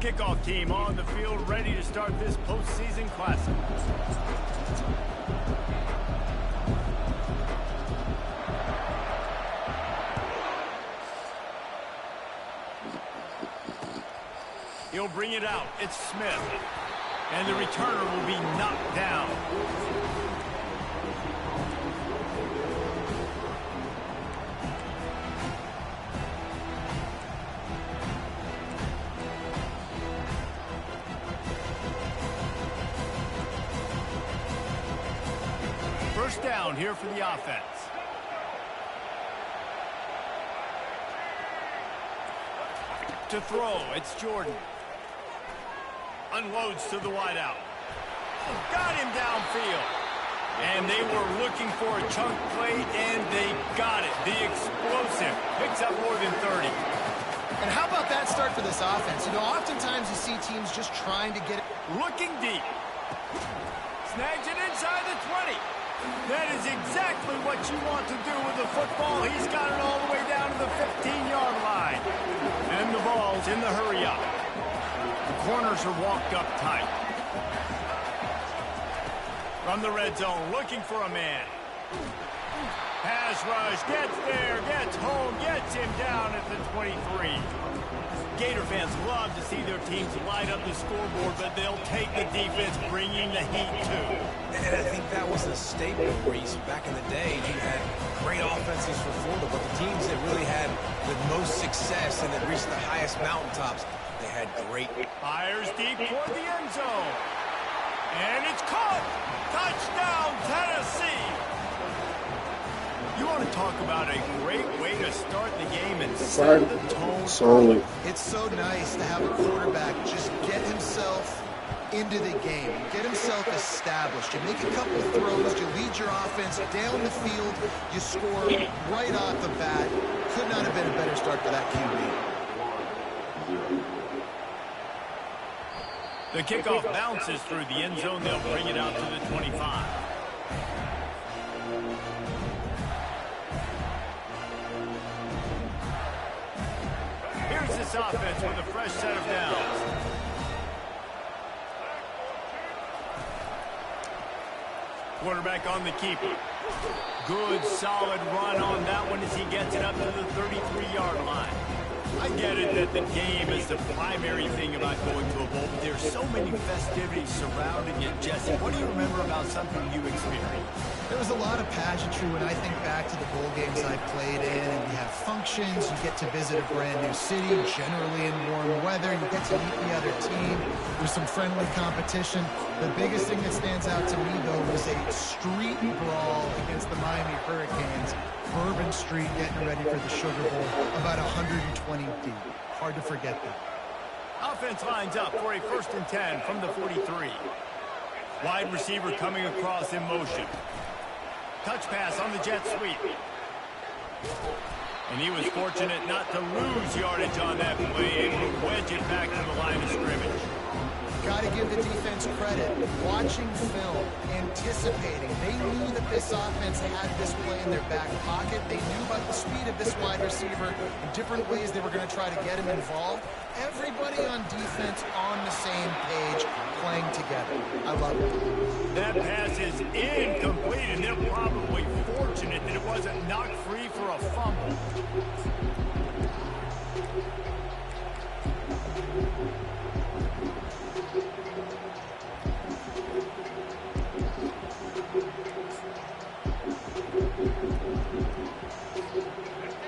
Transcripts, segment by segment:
Kickoff team on the field, ready to start this postseason classic. He'll bring it out. It's Smith. And the returner will be knocked down. First down here for the offense. To throw, it's Jordan. Unloads to the wideout. Got him downfield. And they were looking for a chunk play, and they got it. The explosive picks up more than 30. And how about that start for this offense? You know, oftentimes you see teams just trying to get it. Looking deep. Snags it inside the 20. That is exactly what you want to do with the football. He's got it all the way down to the 15-yard line. And the ball's in the hurry-up. The corners are walked up tight. From the red zone, looking for a man. Pass rush, gets there, gets home, gets him down at the 23. Gator fans love to see their teams light up the scoreboard, but they'll take the defense, bringing the heat too. And I think that was a statement where back in the day, you had great offenses for Florida, but the teams that really had the most success and that reached the highest mountaintops, they had great. Fires deep toward the end zone. And it's caught. Touchdown, Tennessee. You want to talk about a great way to start the game and set the tone. It's so nice to have a quarterback just get himself into the game, get himself established. You make a couple of throws, you lead your offense down the field, you score right off the bat. Could not have been a better start for that QB. The kickoff bounces through the end zone. They'll bring it out to the 25. Here's this offense with a fresh set of downs. Quarterback on the keeper. Good, solid run on that one as he gets it up to the 33-yard line. I get it that the game is the primary thing about going to a bowl, but there's so many festivities surrounding it. Jesse, what do you remember about something you experienced? There was a lot of pageantry when I think back to the bowl games I played in, and you have functions, you get to visit a brand new city, generally in warm weather, you get to meet the other team, there's some friendly competition. The biggest thing that stands out to me, though, was a street brawl against the Miami Hurricanes. Bourbon Street getting ready for the Sugar Bowl, about 120 deep. Hard to forget that. Offense lines up for a 1st and 10 from the 43. Wide receiver coming across in motion. Touch pass on the jet sweep. And he was fortunate not to lose yardage on that play, able to wedge it back to the line of scrimmage. Got to give the defense credit. Watching film, anticipating. They knew that this offense had this play in their back pocket. They knew about the speed of this wide receiver and different ways they were going to try to get him involved. Everybody on defense on the same page, playing together. I love it. That pass is incomplete, and they're probably fortunate that it wasn't knocked free for a fumble.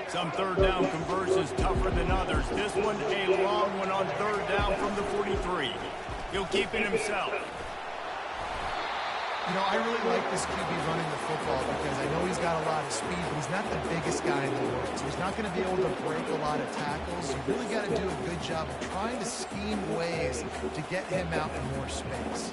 Some third down conversions tougher than others. This one a long one on 3rd down from the 43. He'll keep it himself. You know, I really like this QB running the football because I know he's got a lot of speed, but he's not the biggest guy in the world. So he's not going to be able to break a lot of tackles. You really got to do a good job of trying to scheme ways to get him out in more space.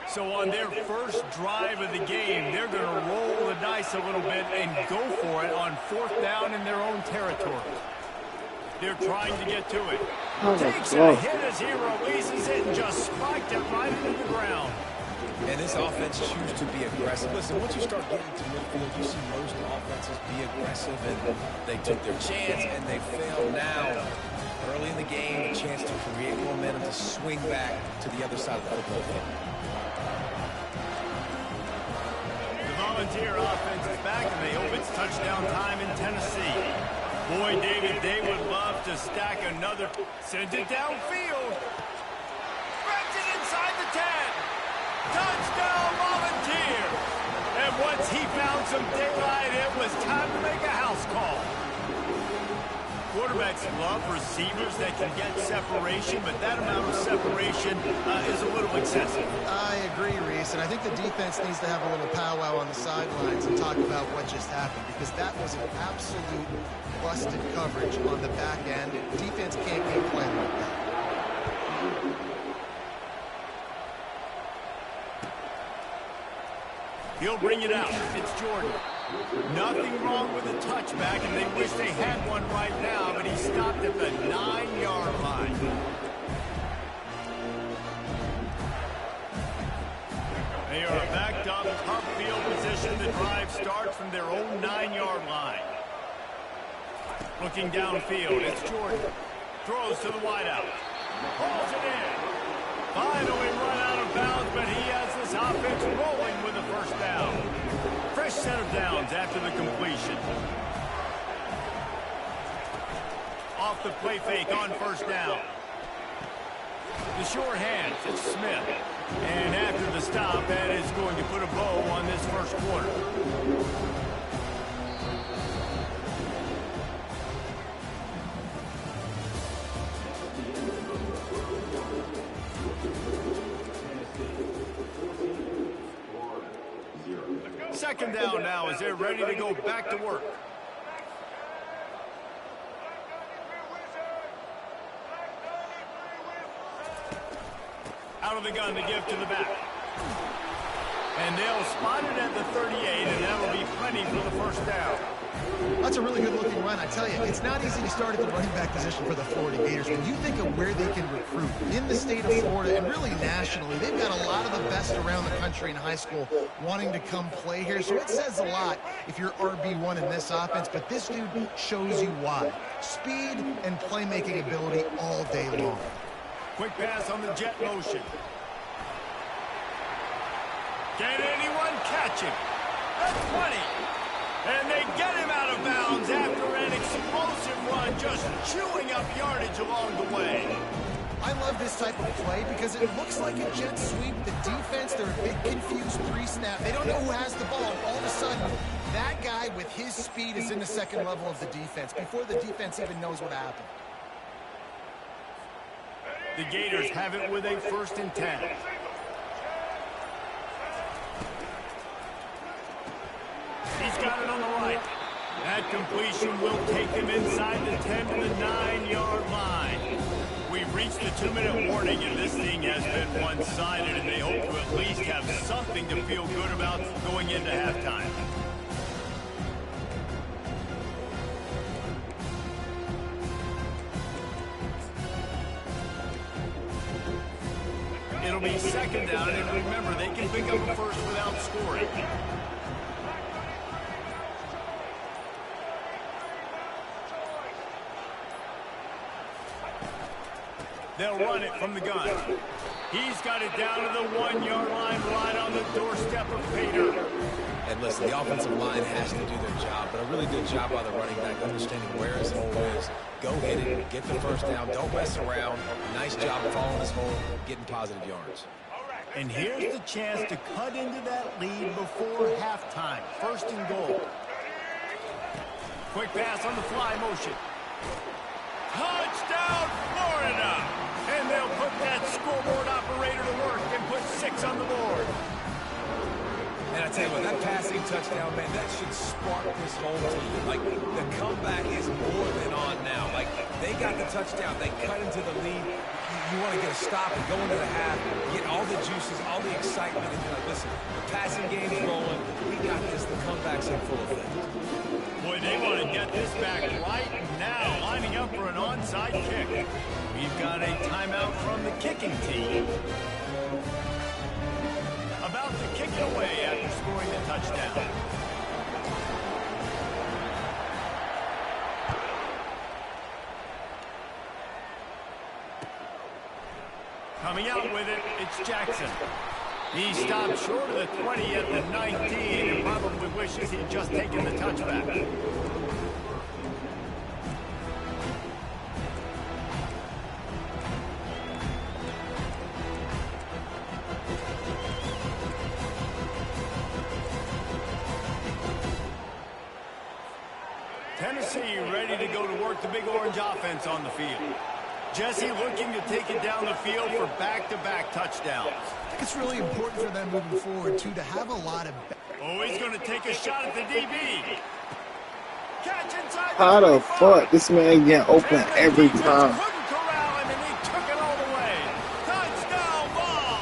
So on their first drive of the game, they're going to roll the dice a little bit and go for it on 4th down in their own territory. They're trying to get to it. Takes a hit as he releases it and just spiked it right into the ground. And this offense chooses to be aggressive. Listen, once you start getting to midfield, you see most offenses be aggressive, and they took their chance, and they failed. Now, early in the game, a chance to create momentum to swing back to the other side of the football field. The Volunteer offense is back, and they hope it's touchdown time in Tennessee. Boy, David, they would love to stack another. Sends it downfield. Grabs it inside the 10. Touchdown, Volunteer. And once he found some daylight, it was time to make a house call. Quarterbacks love receivers that can get separation, but that amount of separation is a little excessive. I agree, Reese, and I think the defense needs to have a little powwow on the sidelines and talk about what just happened, because that was an absolute busted coverage on the back end. Defense can't keep playing like that. He'll bring it out. It's Jordan. Nothing wrong with a touchback, and they wish they had one right now, but he stopped at the 9-yard line. They are backed up, tough field position. The drive starts from their own 9-yard line. Looking downfield, it's Jordan. Throws to the wideout. Pulls it in. Finally run out of bounds, but he has this offense rolling with a first down. Fresh set of downs after the completion. Off the play fake on first down. The short hands, it's Smith. And after the stop, that is going to put a bow on this first quarter. Second down now as they're ready to go back to work. Out of the gun to give to the back. And they'll spot it at the 38, and that'll be plenty for the first down. That's a really good-looking run. I tell you, it's not easy to start at the running back position for the Florida Gators. When you think of where they can recruit in the state of Florida and really nationally, they've got a lot of the best around the country in high school wanting to come play here. So it says a lot if you're RB1 in this offense, but this dude shows you why. Speed and playmaking ability all day long. Quick pass on the jet motion. Can anyone catch him? That's 20. And they get him out of bounds after an explosive run, just chewing up yardage along the way. I love this type of play because it looks like a jet sweep. The defense, they're a bit confused pre-snap. They don't know who has the ball. All of a sudden, that guy with his speed is in the second level of the defense before the defense even knows what happened. The Gators have it with a 1st and 10. He's got it on the right. That completion will take him inside the 10 to the 9-yard line. We've reached the 2-minute warning, and this thing has been one-sided, and they hope to at least have something to feel good about going into halftime. It'll be second down, and remember, they can pick up a first without scoring. They'll run it from the gun. He's got it down to the 1-yard line, right on the doorstep of Pater. And listen, the offensive line has to do their job, but a really good job by the running back, understanding where his hole is. Go hit it, get the first down, don't mess around. Nice job following his hole, getting positive yards. And here's the chance to cut into that lead before halftime. 1st and goal. Quick pass on the fly motion. Touchdown, Florida! And they'll put that scoreboard operator to work and put 6 on the board. And I tell you what, that passing touchdown, man, that should spark this whole team. Like, the comeback is more than on now. Like, they got the touchdown. They cut into the lead. You want to get a stop and go into the half, get all the juices, all the excitement, and be like, listen, the passing game's rolling. We got this. The comeback's in full effect. Boy, they want to get this back right now, lining up for an onside kick. We've got a timeout from the kicking team. about to kick it away after scoring the touchdown. Coming out with it, it's Jackson. He stopped short of the 20 at the 19 and probably wishes he'd just taken the touchback. Tennessee ready to go to work the Big Orange offense on the field. Jesse looking to take it down the field for back-to-back touchdowns. I think it's really important for them moving forward, too, to have a lot of... Oh, he's going to take a shot at the DB. Catch inside. How the fuck this man get open every time? Couldn't corral him, and he took it all the way. Touchdown ball.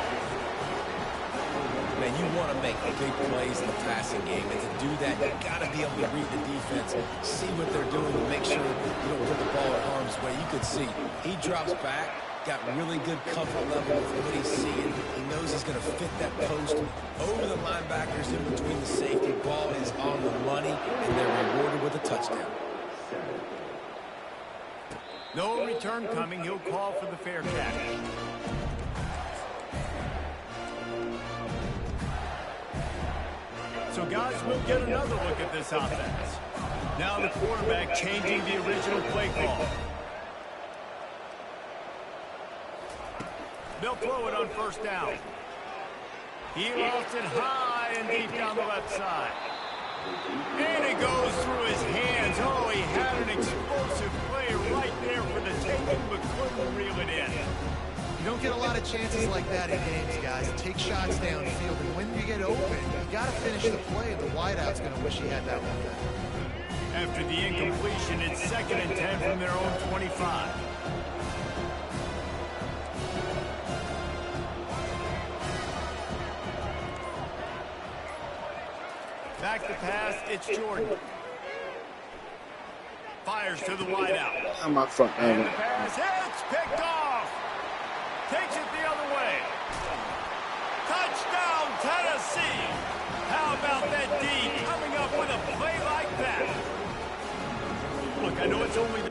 Man, you want to make big plays in the passing game, and to do that, you got to be able to read the defense, see what they're doing, and make sure you don't put the ball in harm's way. You could see he drops back, got really good comfort level with what he's seeing. He knows he's going to fit that post over the linebackers in between the safety. Ball is on the money, and they're rewarded with a touchdown. No return coming. He'll call for the fair catch. So, guys, we'll get another look at this offense. Now the quarterback changing the original play call. They'll throw it on first down. He lofts it high and deep down the left side. And it goes through his hands. Oh, he had an explosive play right there for the taking, but couldn't reel it in. You don't get a lot of chances like that in games, guys. Take shots downfield, and when you get open, you got to finish the play. The wideout's going to wish he had that one back. After the incompletion, it's 2nd and 10 from their own 25. Back to pass, it's Jordan. Fires to the wideout. I'm my fuck And the pass, it's picked off. Takes it the other way. Touchdown, Tennessee. How about that D coming up with a play like that? Look, I know it's only...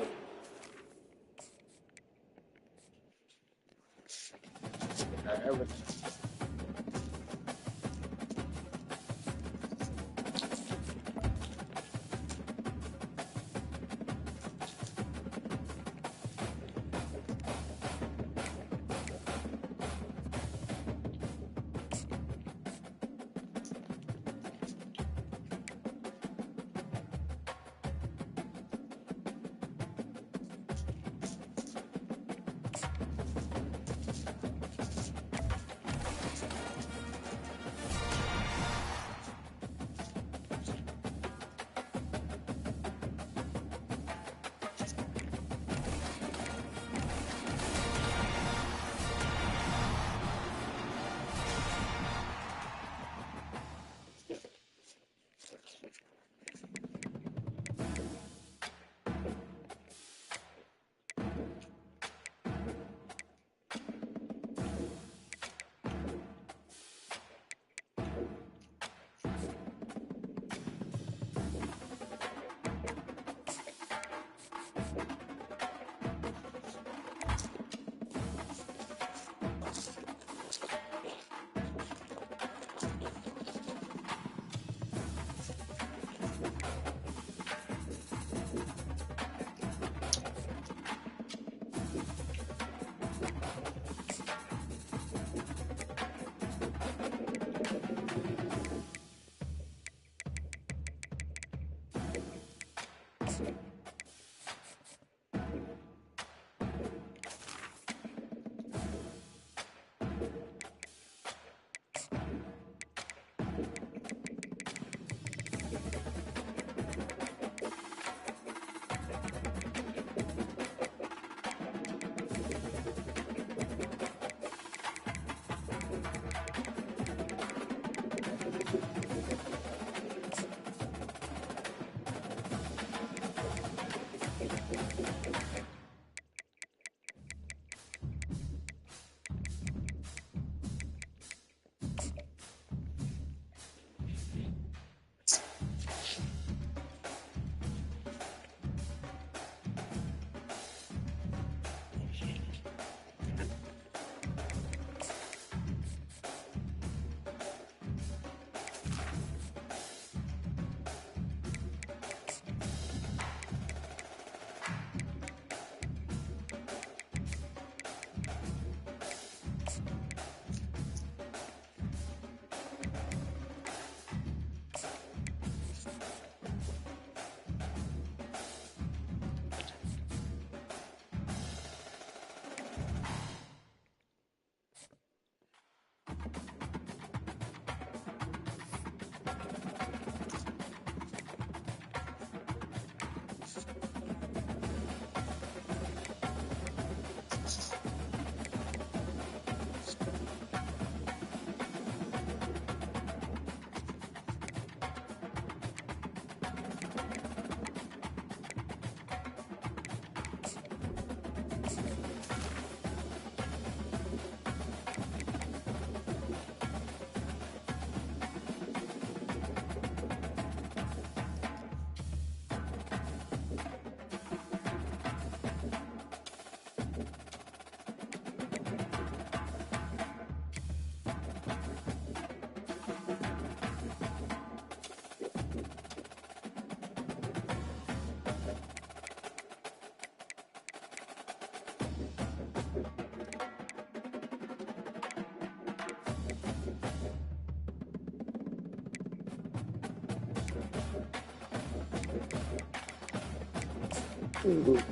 Ooh.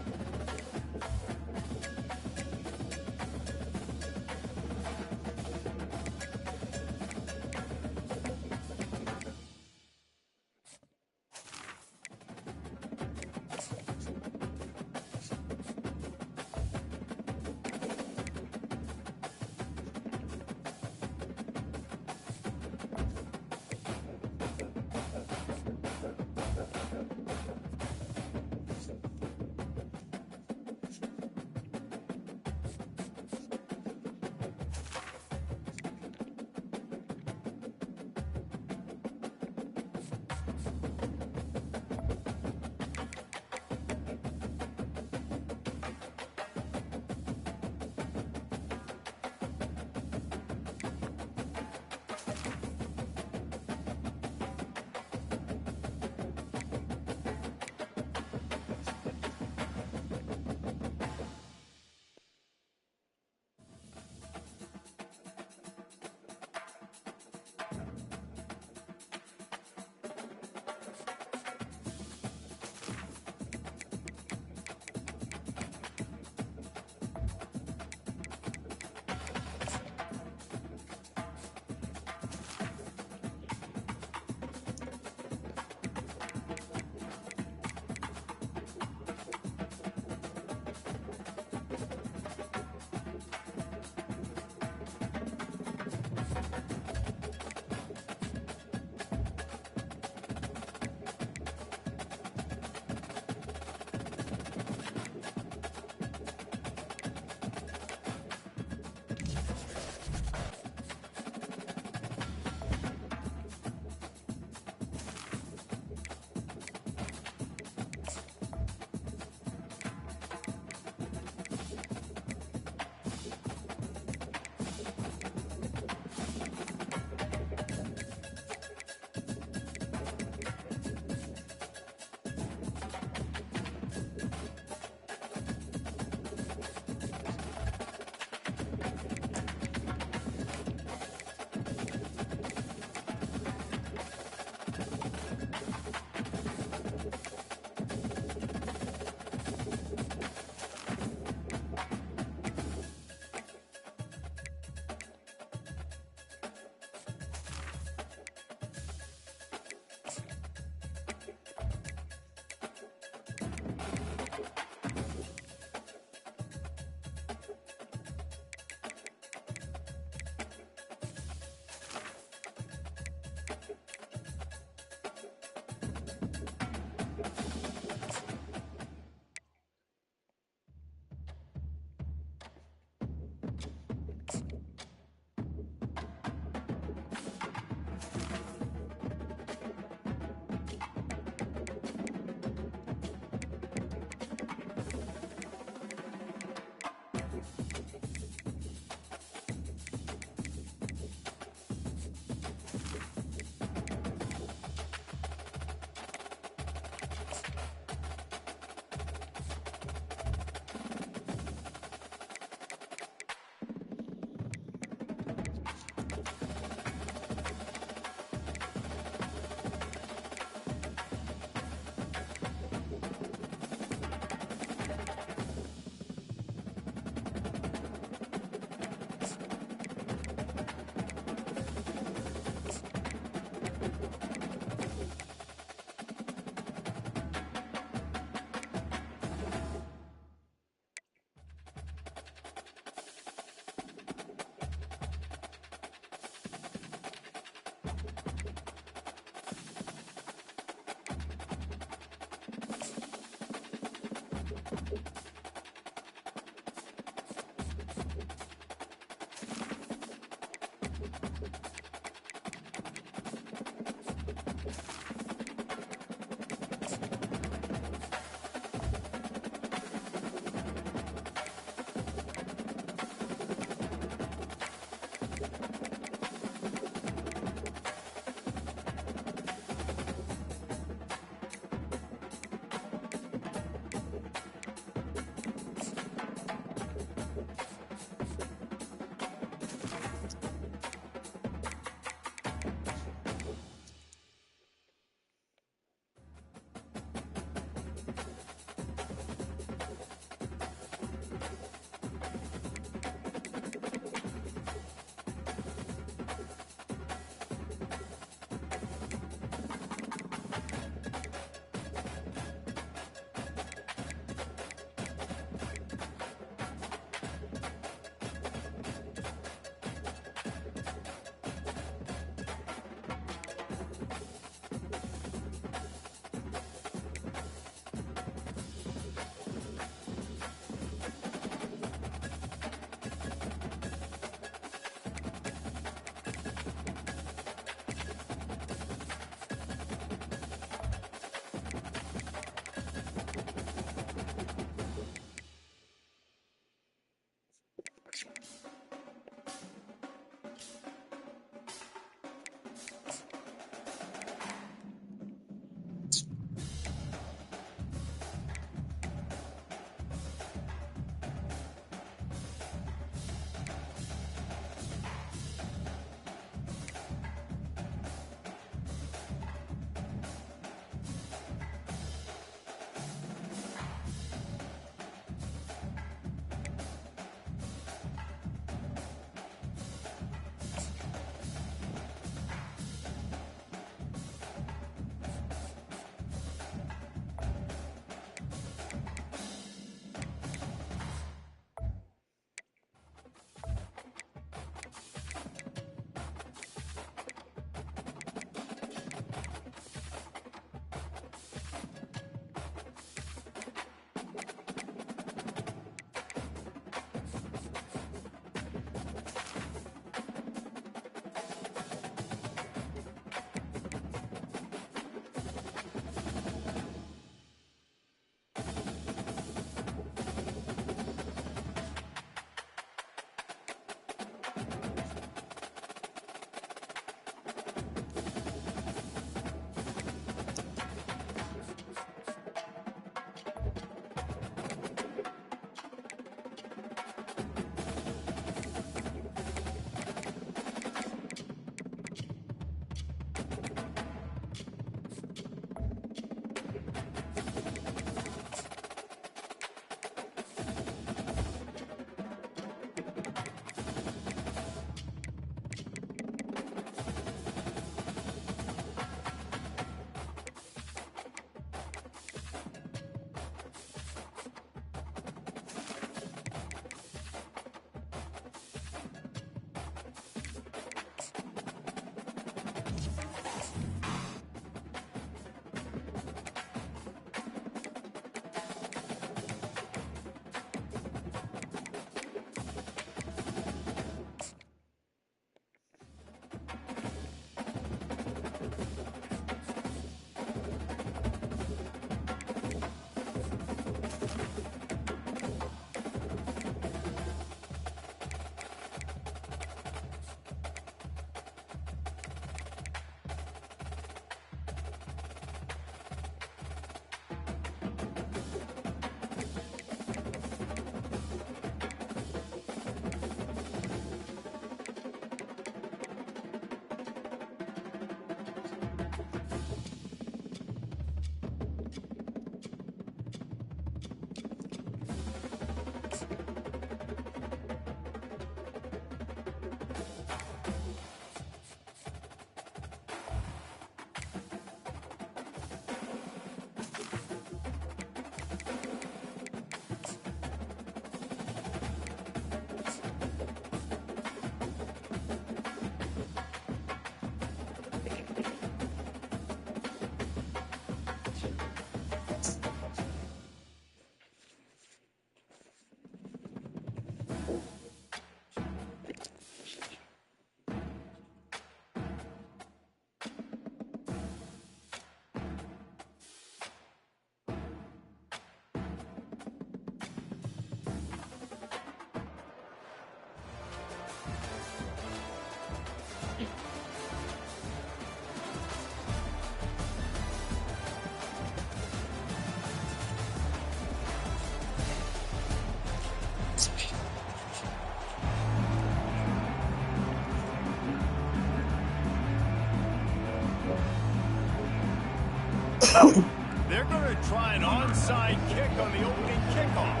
They're going to try an onside kick on the opening kickoff.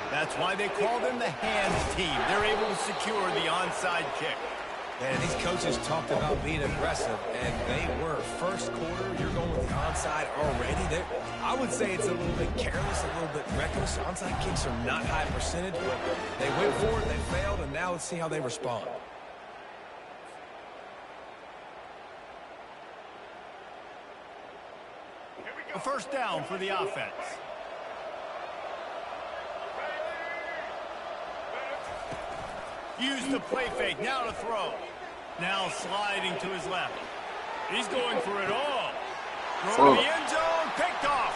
That's why they call them the hands team. They're able to secure the onside kick. And these coaches talked about being aggressive, and they were. First quarter, you're going with the onside already. I would say it's a little bit careless, a little bit reckless. Onside kicks are not high percentage, but they went for it, they failed, and now let's see how they respond. A first down for the offense. Use the play fake, now to throw. Now sliding to his left. He's going for it all. Throw to the end zone, picked off.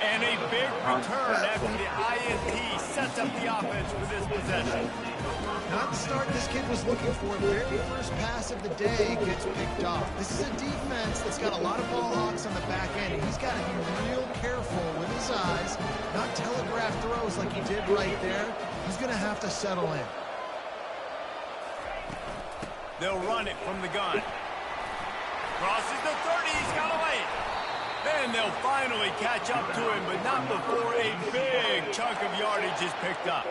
And a big return after the INT sets up the offense for this possession. Not the start this kid was looking for. Very first pass of the day gets picked off. This is a defense that's got a lot of ball hawks on the back end, and he's got to be real careful with his eyes, not telegraph throws like he did right there. He's going to have to settle in. They'll run it from the gun. Crosses the 30, he's got away. Then they'll finally catch up to him, but not before a big chunk of yardage is picked up.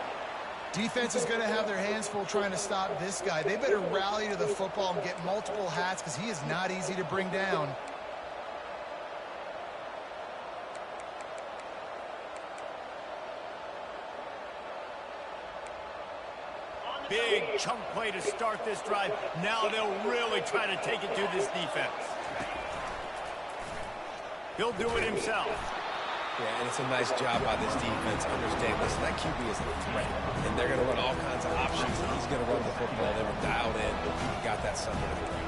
Defense is going to have their hands full trying to stop this guy. They better rally to the football and get multiple hats because he is not easy to bring down. Big chunk play to start this drive. Now they'll really try to take it to this defense. He'll do it himself. Yeah, and it's a nice job by this defense. Understand, listen, that QB is a threat, and they're going to run all kinds of options, and he's going to run the football. They were dialed in. He got that sucker to throw.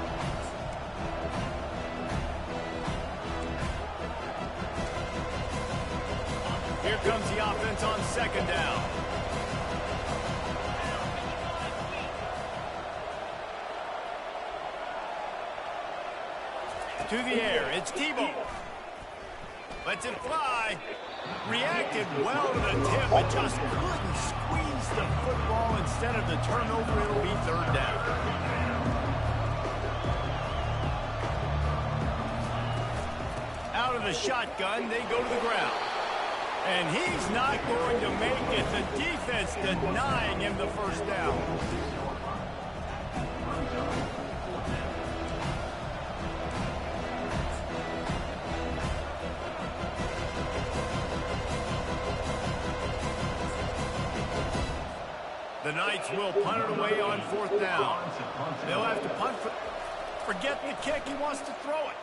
Here comes the offense on second down. To the air, it's Tebow. Lets it fly. Reacted well to the tip, but just couldn't squeeze the football. Instead of the turnover, it'll be third down. Out of the shotgun, they go to the ground. And he's not going to make it. The defense denying him the first down. The Knights will punt it away on fourth down. They'll have to punt forget the kick. He wants to throw it.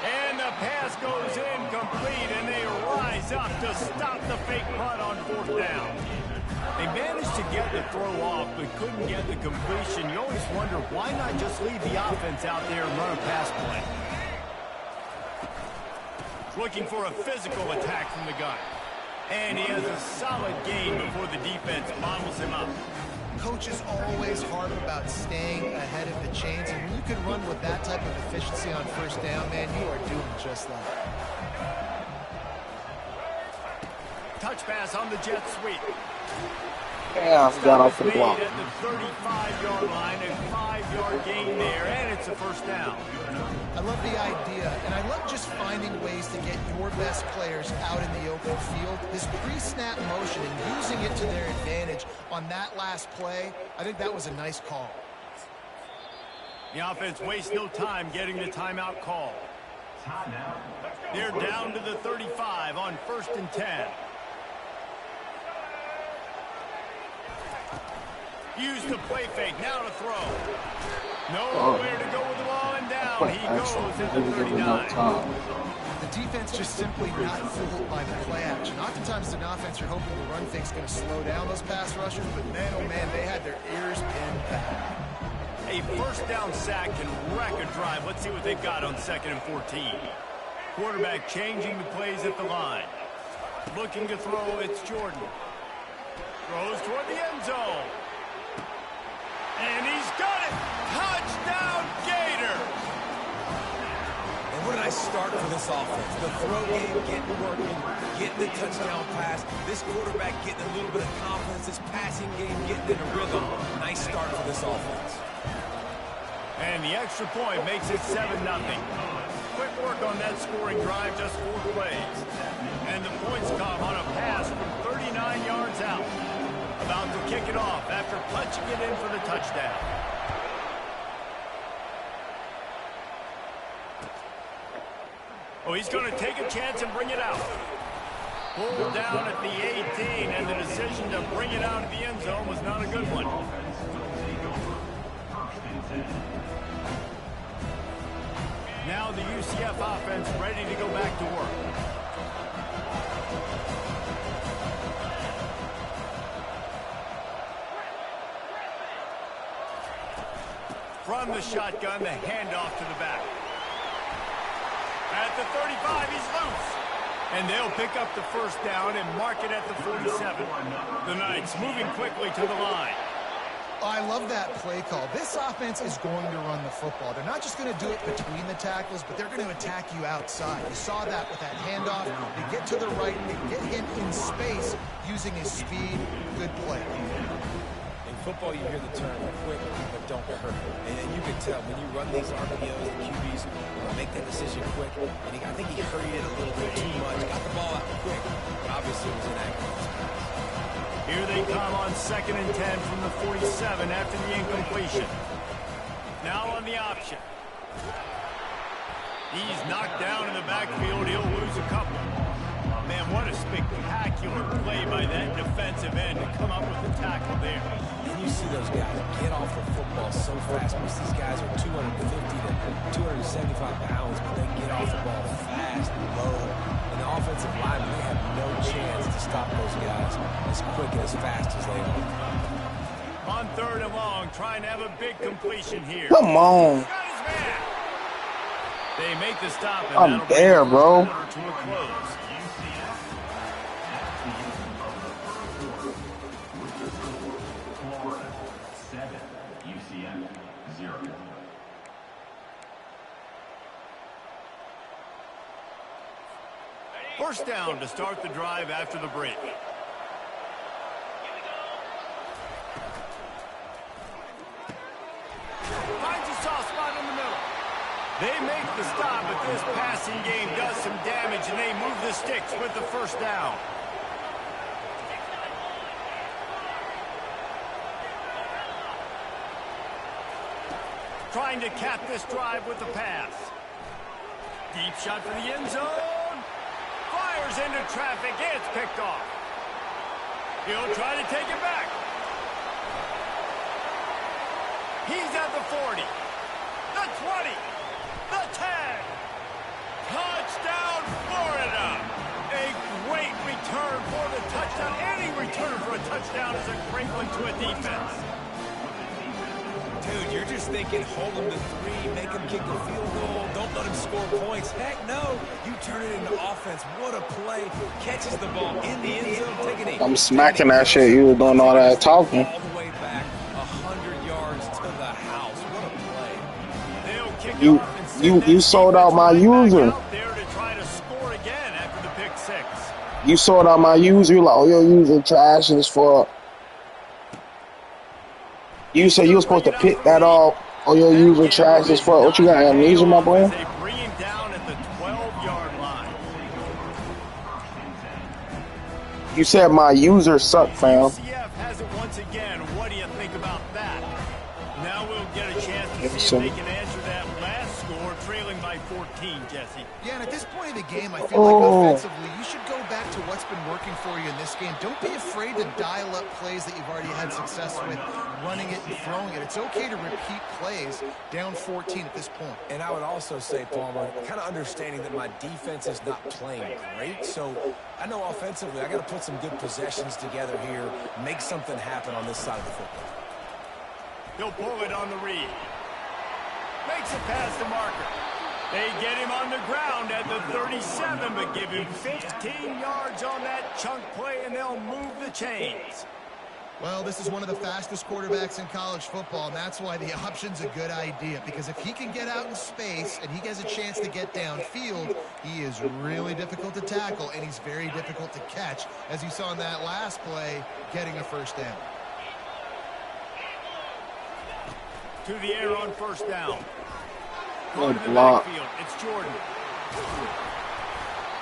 And the pass goes incomplete, and they rise up to stop the fake punt on fourth down. They managed to get the throw off, but couldn't get the completion. You always wonder, why not just leave the offense out there and run a pass play? Looking for a physical attack from the gun. And he has a solid gain before the defense bottles him up. Coaches always harp about staying ahead of the chains, and when you can run with that type of efficiency on first down, man, you are doing just that. Touch pass on the jet sweep. Yeah, I got off the block. At the 35-yard line, a 5-yard gain there, and it's a first down. I love the idea, and I love just finding ways to get your best players out in the open field. This pre-snap motion and using it to their advantage on that last play, I think that was a nice call. The offense wastes no time getting the timeout call. They're down to the 35 on 1st and 10. Use the play fake, now to throw. Nowhere to go with the ball, and down he goes at the 39. The defense just simply not fooled by the play action. Oftentimes as an offense, you're hoping the run fake's going to slow down those pass rushers, but man, oh man, they had their ears pinned back. A first down sack can wreck a drive. Let's see what they've got on 2nd and 14. Quarterback changing the plays at the line. Looking to throw, it's Jordan. Throws toward the end zone. And he's got it! Touchdown, Gator! nice start for this offense. The throw game getting working, getting the touchdown pass. This quarterback getting a little bit of confidence. This passing game getting in a rhythm. Nice start for this offense. And the extra point makes it 7-0. Quick work on that scoring drive, just 4 plays. And the points come on a pass from 39 yards out. About to kick it off after punching it in for the touchdown. Oh, he's going to take a chance and bring it out. Pulled down at the 18, and the decision to bring it out of the end zone was not a good one. Now the UCF offense ready to go back to work. From the shotgun, the handoff to the back. At the 35, he's loose. And they'll pick up the first down and mark it at the 47. The Knights moving quickly to the line. I love that play call. This offense is going to run the football. They're not just going to do it between the tackles, but they're going to attack you outside. You saw that with that handoff. They get to the right, they get him in space using his speed. Good play. In football, you hear the term quick, but don't hurt. And you can tell when you run these RPOs, the QBs make that decision quick. And I think he hurried it a little bit too much. Got the ball out quick, but obviously it was inaccurate. Here they come on 2nd and 10 from the 47 after the incompletion. Now on the option. He's knocked down in the backfield. He'll lose a couple. Man, what a spectacular play by that defensive end to come up with the tackle there. And you see those guys get off the football so fast. Most of these guys are 250 to 275 pounds, but they get off the ball fast, low. And the offensive linemen, they have no chance to stop those guys as quick and as fast as they are. On 3rd and long, trying to have a big completion here. Come on. They make the stop. And I'm there, bro. To a close. First down to start the drive after the break. Finds a soft spot in the middle. They make the stop, but this passing game does some damage, and they move the sticks with the first down. Trying to cap this drive with the pass. Deep shot for the end zone. Fires into traffic. It's picked off. He'll try to take it back. He's at the 40. The 20. The 10. Touchdown, Florida. A great return for the touchdown. Any return for a touchdown is a great one to a defense. Dude, you're just thinking, hold him to 3, make him kick a field goal, don't let him score points. Heck no, you turn it into offense. What a play. Catches the ball in the end zone. Take a knee. I'm smacking that shit. You were doing all that talking. All the way back, 100 yards to the house. What a play. They'll kick You sold out my user. Out there to try to score again after the pick 6. You sold out my user. You like, oh, your user trash is for. You said you were supposed to pick that off. Oh, your user trash is for. What you got, amnesia, my boy? They bring him down at the 12-yard line. You said my user sucked, fam. UCF has it once again. What do you think about that? Now we'll get a chance to see So- if they can answer that last score, trailing by 14, Jesse. Yeah, and at this point of the game, I feel like offensively, you should go back to what's been working for you in this game. Don't be afraid to dial up plays that you've already had success with, running it and throwing it. It's okay to repeat plays down 14 at this point. And I would also say, Palmer, kind of understanding that my defense is not playing great. So I know offensively I got to put some good possessions together here, make something happen on this side of the football. He'll pull it on the read. Makes it past the marker. They get him on the ground at the 37, but give him 15 yards on that chunk play, and they'll move the chains. Well, this is one of the fastest quarterbacks in college football, and that's why the option's a good idea. Because if he can get out in space and he gets a chance to get downfield, he is really difficult to tackle, and he's very difficult to catch, as you saw in that last play, getting a first down. To the air on first down. Good Going to the block. backfield, it's Jordan.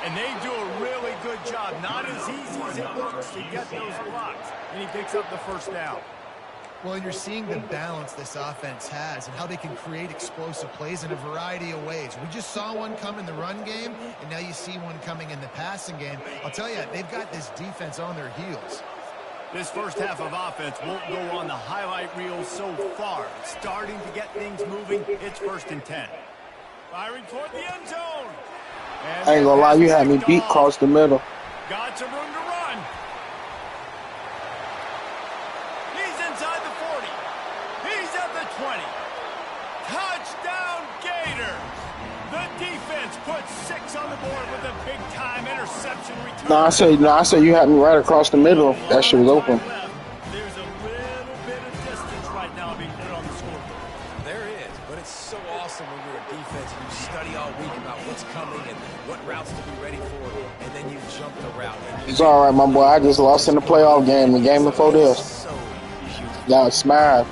And they do a really good job. Not as easy as it looks to get those blocks. And he picks up the first down. Well, and you're seeing the balance this offense has and how they can create explosive plays in a variety of ways. We just saw one come in the run game, and now you see one coming in the passing game. I'll tell you, they've got this defense on their heels. This first half of offense won't go on the highlight reel so far. It's starting to get things moving. It's 1st and 10. Firing toward the end zone. And I ain't gonna lie, you had me beat off. across the middle. Got some room to run. He's inside the 40. He's at the 20. Touchdown Gators. The defense puts 6 on the board with a big-time interception return. No, I said you had me right across the middle. That shit was open. There's a little bit of distance right now being put on the scoreboard. There is, but it's so awesome when you're a defense and you study all week about what's coming and what routes to be ready for, and then you jump the route. It's all right, my boy. I just lost in the playoff game. The game before this. So huge. Y'all smashed.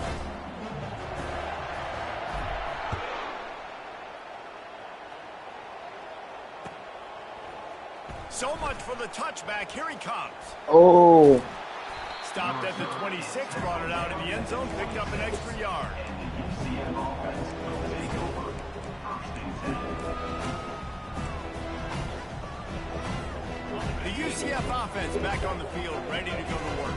So much for the touchback. Here he comes. Oh, Stopped at the 26, brought it out in the end zone, picked up an extra yard. The UCF offense back on the field, ready to go to work.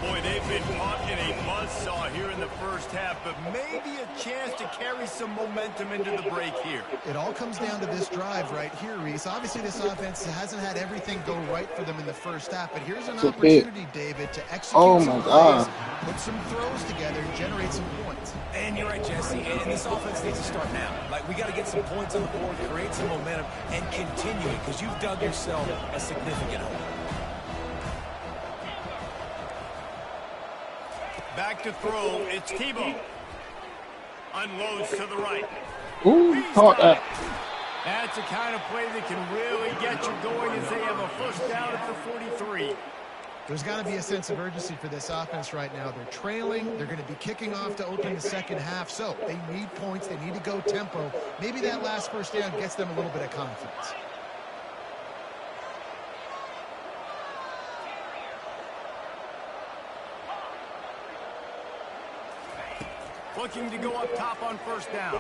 Boy, they've been caught in a buzzsaw here in the first half, but maybe a chance to carry some momentum into the break here. It all comes down to this drive right here, Reese. Obviously, this offense hasn't had everything go right for them in the first half, but here's an It's a hit. opportunity, David, to execute Oh, some my God. plays, put some throws together, and generate some points. And you're right, Jesse, and this offense needs to start now. Like, we got to get some points on the board, create some momentum, and continue it, because you've dug yourself a significant hole. Back to throw, it's Tebow. Unloads to the right. ooh, caught that. That's the kind of play that can really get you going as they have a first down at the 43. There's got to be a sense of urgency for this offense right now. They're trailing. They're going to be kicking off to open the second half, so they need points. They need to go tempo. Maybe that last first down gets them a little bit of confidence. Looking to go up top on first down.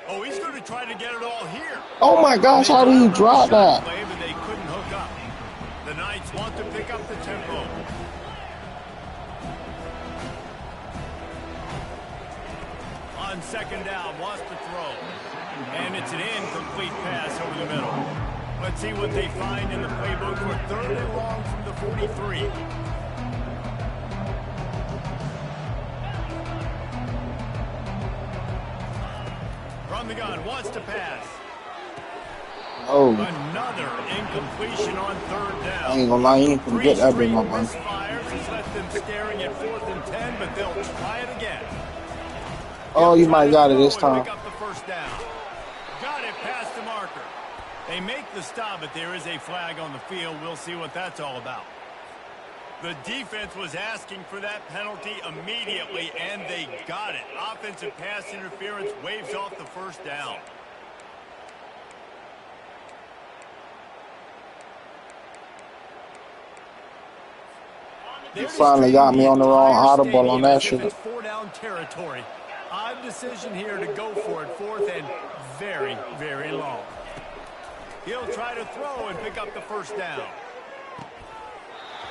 Oh, he's going to try to get it all here. Oh my gosh, how did he drop that? Play, but they couldn't hook up. The Knights want to pick up the tempo. On second down, wants to throw. And it's an incomplete pass over the middle. Let's see what they find in the playbook for 3rd and long from the 43. From the gun, wants to pass. Oh, Another incompletion on 3rd down. I ain't gonna lie, you ain't gonna get that big, my boy. Misfires has left them staring at 4th and 10, but they'll try it again. Oh, you might got it this time. Pick up the first down. Got it past the marker. They make the stop, but there is a flag on the field. We'll see what that's all about. The defense was asking for that penalty immediately, and they got it. Offensive pass interference waves off the first down. You finally got me on the wrong audible on that shit. It's 4-down territory. Odd decision here to go for it. 4th and very, very long. He'll try to throw and pick up the first down.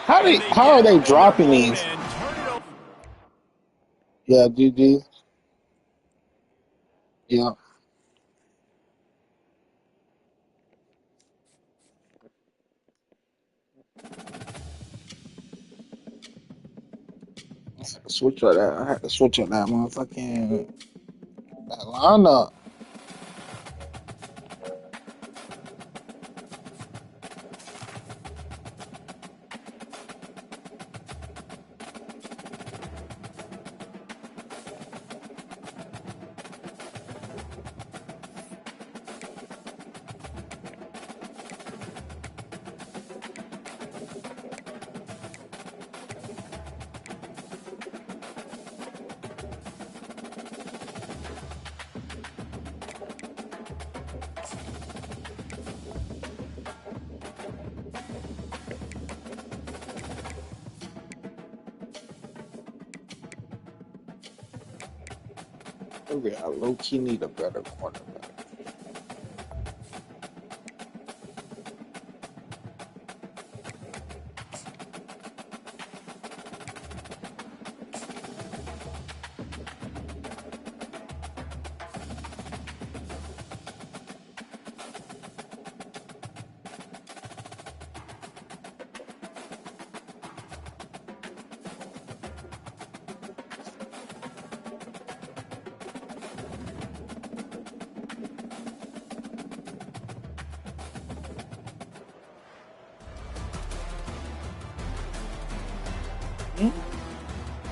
How are they dropping these? Yeah, GG. Yeah. Switch up that. I had to switch up that motherfucking that lineup. Maybe I low-key need a better quarterback.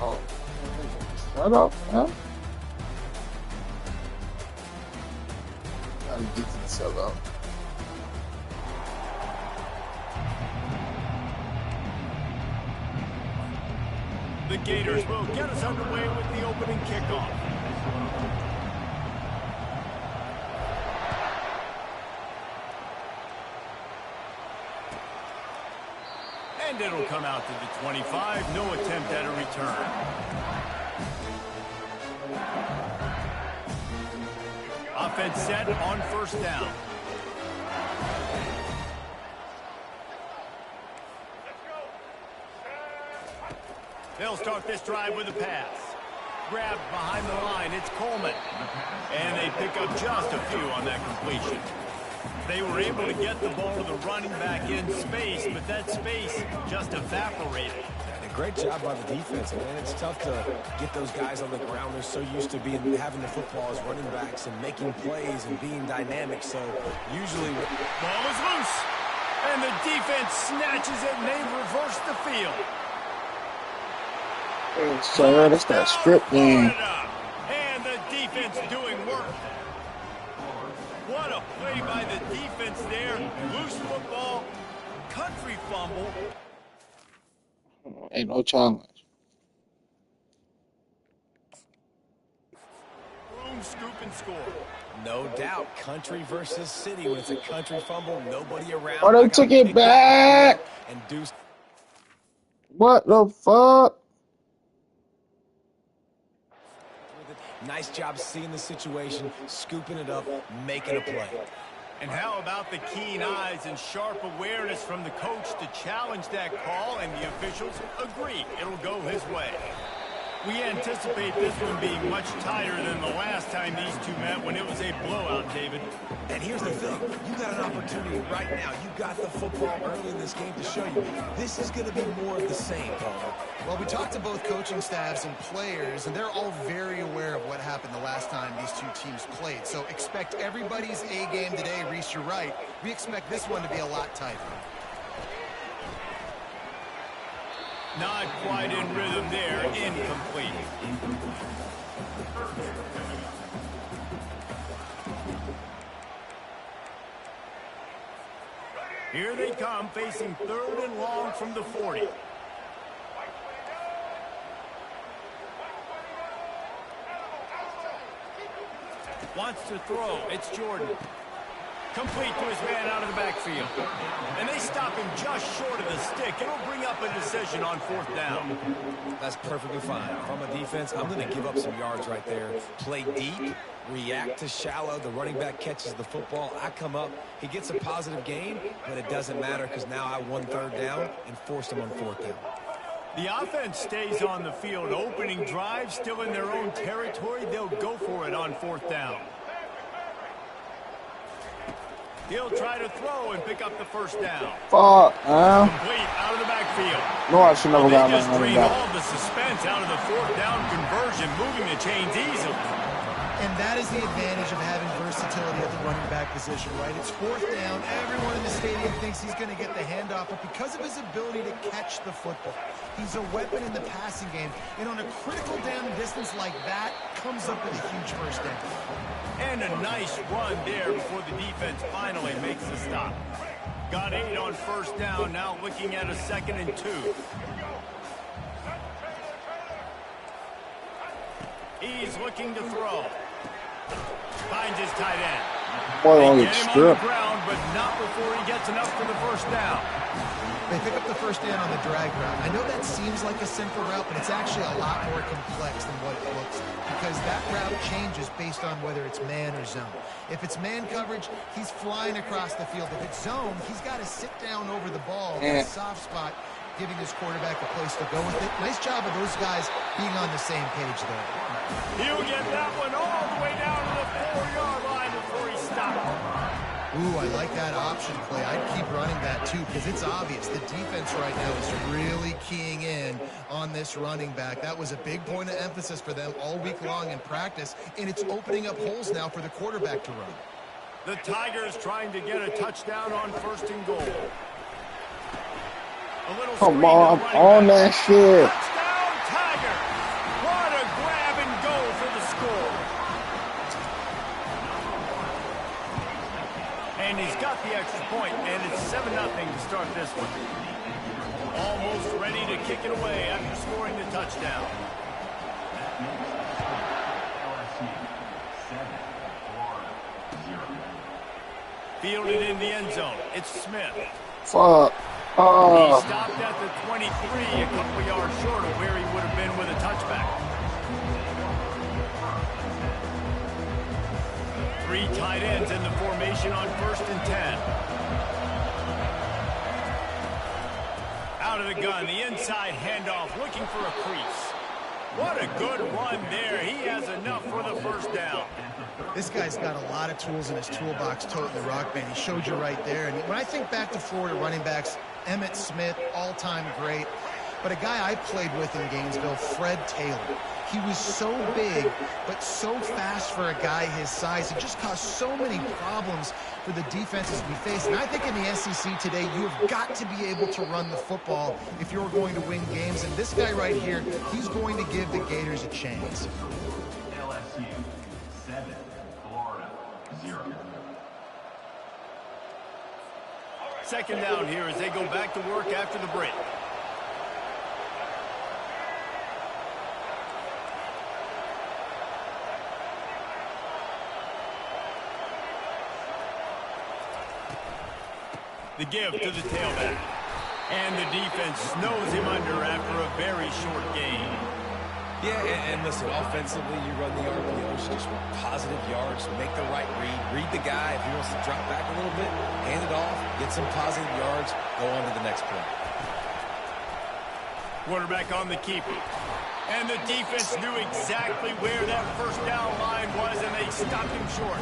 Oh, shut up, man. Gotta get yourself up. The Gators will get us underway with the opening kickoff. And it'll come out to the 25. No attempt at a return. Offense set on first down. They'll start this drive with a pass. Grabbed behind the line, it's Coleman. And they pick up just a few on that completion. They were able to get the ball to the running back in space, but that space just evaporated. And a great job by the defense, man. It's tough to get those guys on the ground. They're so used to having the football as running backs and making plays and being dynamic. So usually... Ball is loose. And the defense snatches it, and they reverse the field. So that's that script game. And the defense doing work. What a play by the defense there. Loose football, country fumble. Ain't no challenge. Boom, scoop, and score. No doubt, country versus city. When it's a country fumble, nobody around. Oh, they took it back. And Deuce. What the fuck? Nice job seeing the situation, scooping it up, making a play. And how about the keen eyes and sharp awareness from the coach to challenge that call, and the officials agree it'll go his way. We anticipate this one being much tighter than the last time these two met when it was a blowout, David. And here's the thing. You got an opportunity right now. You got the football early in this game to show you. This is going to be more of the same, Paul. Well, we talked to both coaching staffs and players, and they're all very aware of what happened the last time these two teams played. So expect everybody's A game today. Reese, you're right. We expect this one to be a lot tighter. Not quite in rhythm there. Incomplete. Here they come, facing 3rd and long from the 40. Wants to throw. It's Jordan. Complete to his man out of the backfield. And they stop him just short of the stick. It'll bring up a decision on 4th down. That's perfectly fine. If I'm a defense, I'm going to give up some yards right there. Play deep, react to shallow. The running back catches the football. I come up. He gets a positive gain, but it doesn't matter because now I won 3rd down and forced him on 4th down. The offense stays on the field. Opening drive, still in their own territory. They'll go for it on 4th down. He'll try to throw and pick up the 1st down. Fuck, man. Complete out of the backfield. No, I should never got They just my drained back. all the suspense out of the 4th down conversion, moving the chains easily. And that is the advantage of having versatility at the running back position, right? It's 4th down. Everyone in the stadium thinks he's going to get the handoff, but because of his ability to catch the football, he's a weapon in the passing game. And on a critical down distance like that, comes up with a huge 1st down. And a nice run there before the defense finally makes the stop. Got 8 on 1st down, now looking at a 2nd and 2. He's looking to throw. Finds his tight end. Boy, They on get the him on the strip. ground, but not before he gets enough for the first down. They pick up the first down on the drag route. I know that seems like a simple route, but it's actually a lot more complex than what it looks like because that route changes based on whether it's man or zone. If it's man coverage, he's flying across the field. If it's zone, he's got to sit down over the ball in a soft spot, giving his quarterback a place to go with it. Nice job of those guys being on the same page there. He'll get that one all the way down to the 4-yard line before he stops. Ooh, I like that option play. I'd keep running that too because it's obvious the defense right now is really keying in on this running back. That was a big point of emphasis for them all week long in practice, and it's opening up holes now for the quarterback to run. The Tigers trying to get a touchdown on 1st and goal. Come on that shit. Touchdown, Tigers! What a grab and go for the score. And he's got the extra point, and it's 7-0 to start this one. Almost ready to kick it away after scoring the touchdown. Fielded in the end zone. It's Smith. Fuck. He stopped at the 23, a couple yards short of where he would have been with a touchback. 3 tight ends in the formation on 1st and 10. Out of the gun, the inside handoff, looking for a crease. What a good run there. He has enough for the first down. This guy's got a lot of tools in his toolbox, toting the rock band. He showed you right there. And when I think back to Florida running backs, Emmitt Smith, all-time great. But a guy I played with in Gainesville, Fred Taylor. He was so big, but so fast for a guy his size. It just caused so many problems for the defenses we face. And I think in the SEC today, you have got to be able to run the football if you're going to win games. And this guy right here, he's going to give the Gators a chance. LSU 7, Florida 0. Second down here as they go back to work after the break. The give to the tailback. And the defense snows him under after a very short gain. Yeah, and listen, offensively, you run the RPOs, just positive yards, make the right read the guy. If he wants to drop back a little bit, hand it off, get some positive yards, go on to the next play. Quarterback on the keeper. And the defense knew exactly where that first down line was, and they stopped him short.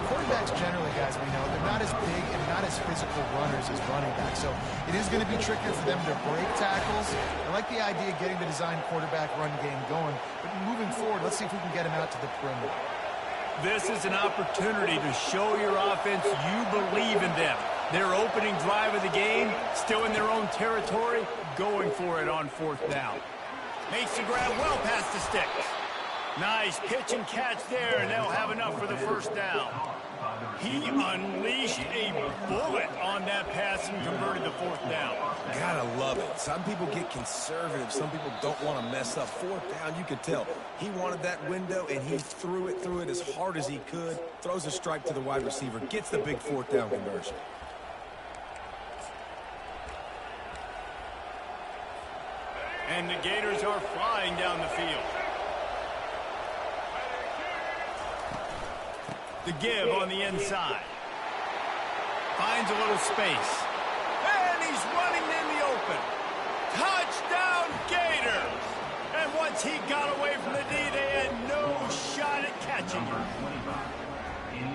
Quarterbacks generally, guys, we know, they're not as big and not as physical runners as running backs. So it is going to be trickier for them to break tackles. I like the idea of getting the design quarterback run game going. But moving forward, let's see if we can get him out to the perimeter. This is an opportunity to show your offense you believe in them. Their opening drive of the game, still in their own territory, going for it on 4th down. Makes the grab well past the sticks. Nice pitch and catch there, and they'll have enough for the first down. He unleashed a bullet on that pass and converted the 4th down. Gotta love it. Some people get conservative. Some people don't want to mess up. 4th down, you could tell. He wanted that window, and he threw it as hard as he could. Throws a strike to the wide receiver. Gets the big 4th down conversion. And the Gators are flying down the field. The give on the inside. Finds a little space. And he's running in the open. Touchdown, Gators! And once he got away from the D, they had no shot at catching him.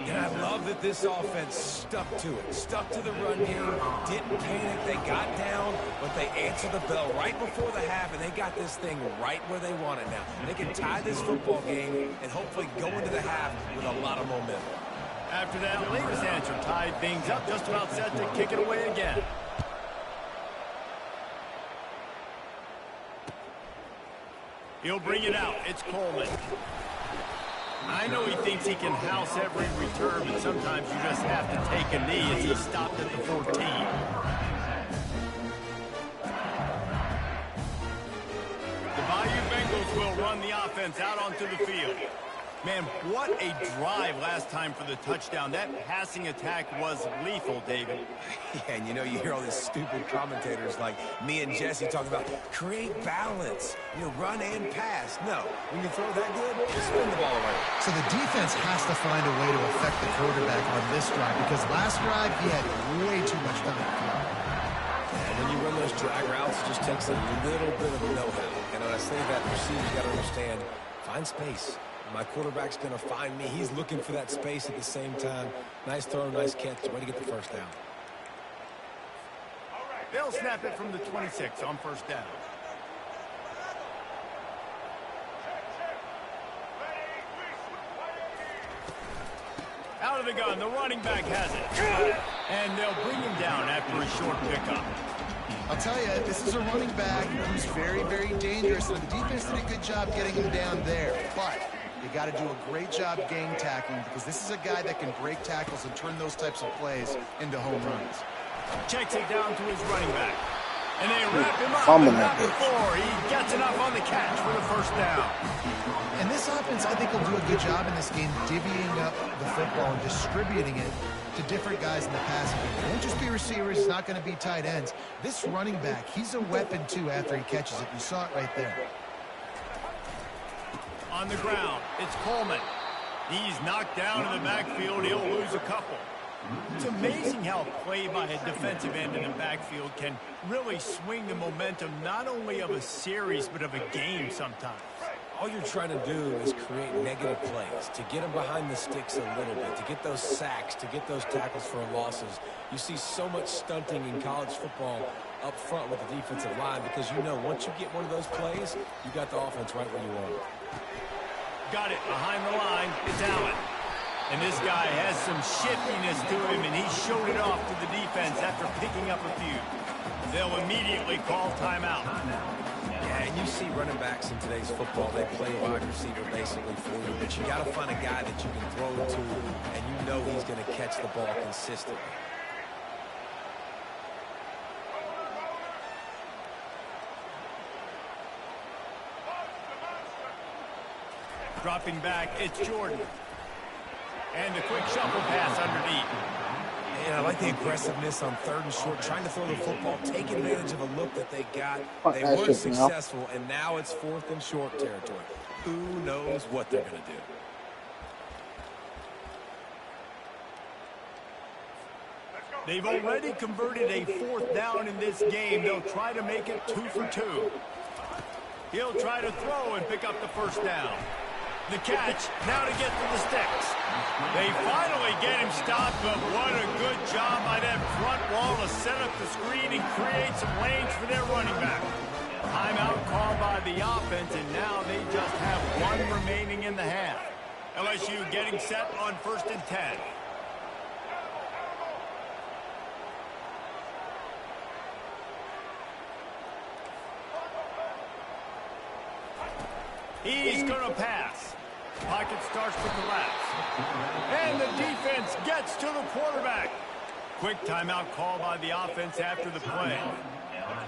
And I love that this offense stuck to it. Stuck to the run game. Didn't panic. They got down, but they answered the bell right before the half, and they got this thing right where they want it now. They can tie this football game and hopefully go into the half with a lot of momentum. After that latest answer tied things up, just about set to kick it away again. He'll bring it out. It's Coleman. I know he thinks he can house every return, but sometimes you just have to take a knee as he stopped at the 14. The Bayou Bengals will run the offense out onto the field. Man, what a drive last time for the touchdown. That passing attack was lethal, David. Yeah, and you know, you hear all these stupid commentators like me and Jesse talking about create balance, you know, run and pass. No, when you throw that good, just spin the ball away. So the defense has to find a way to affect the quarterback on this drive because last drive he had way too much time to throw. And when you run those drag routes, it just takes a little bit of know-how. And when I say that, receivers got to understand, find space. My quarterback's going to find me. He's looking for that space at the same time. Nice throw, nice catch. Way to get the first down. They'll snap it from the 26 on first down. Out of the gun, the running back has it. And they'll bring him down after a short pickup. I'll tell you, this is a running back who's very, very dangerous, and the defense did a good job getting him down there. But you got to do a great job game tackling because this is a guy that can break tackles and turn those types of plays into home runs. Checks it down to his running back. And they wrap him up. Fumbling And that not before he gets enough on the catch for the first down. And this offense, I think, will do a good job in this game divvying up the football and distributing it to different guys in the passing game. It won't just be receivers. It's not going to be tight ends. This running back, he's a weapon, too, after he catches it. You saw it right there. On the ground, it's Coleman. He's knocked down in the backfield. He'll lose a couple. It's amazing how play by a defensive end in the backfield can really swing the momentum not only of a series but of a game sometimes. All you're trying to do is create negative plays, to get them behind the sticks a little bit, to get those sacks, to get those tackles for losses. You see so much stunting in college football up front with the defensive line because you know once you get one of those plays, you got the offense right where you want it. Got it behind the line. It's Allen. And this guy has some shiftiness to him, and he showed it off to the defense after picking up a few. They'll immediately call timeout. Yeah, and you see running backs in today's football, they play wide receiver basically for you, but you got to find a guy that you can throw to, and you know he's going to catch the ball consistently. Dropping back, it's Jordan. And the quick shuffle pass underneath. And I like the aggressiveness on third and short, trying to throw the football, take advantage of a look that they got. They weren't successful, and now it's fourth and short territory. Who knows what they're going to do? They've already converted a fourth down in this game. They'll try to make it 2 for 2. He'll try to throw and pick up the first down. The catch, now to get to the sticks. They finally get him stopped, but what a good job by that front wall to set up the screen and create some lanes for their running back. Timeout called by the offense, and now they just have one remaining in the half. LSU getting set on 1st and 10. He's going to pass. Pocket starts to collapse. And the defense gets to the quarterback. Quick timeout called by the offense after the play.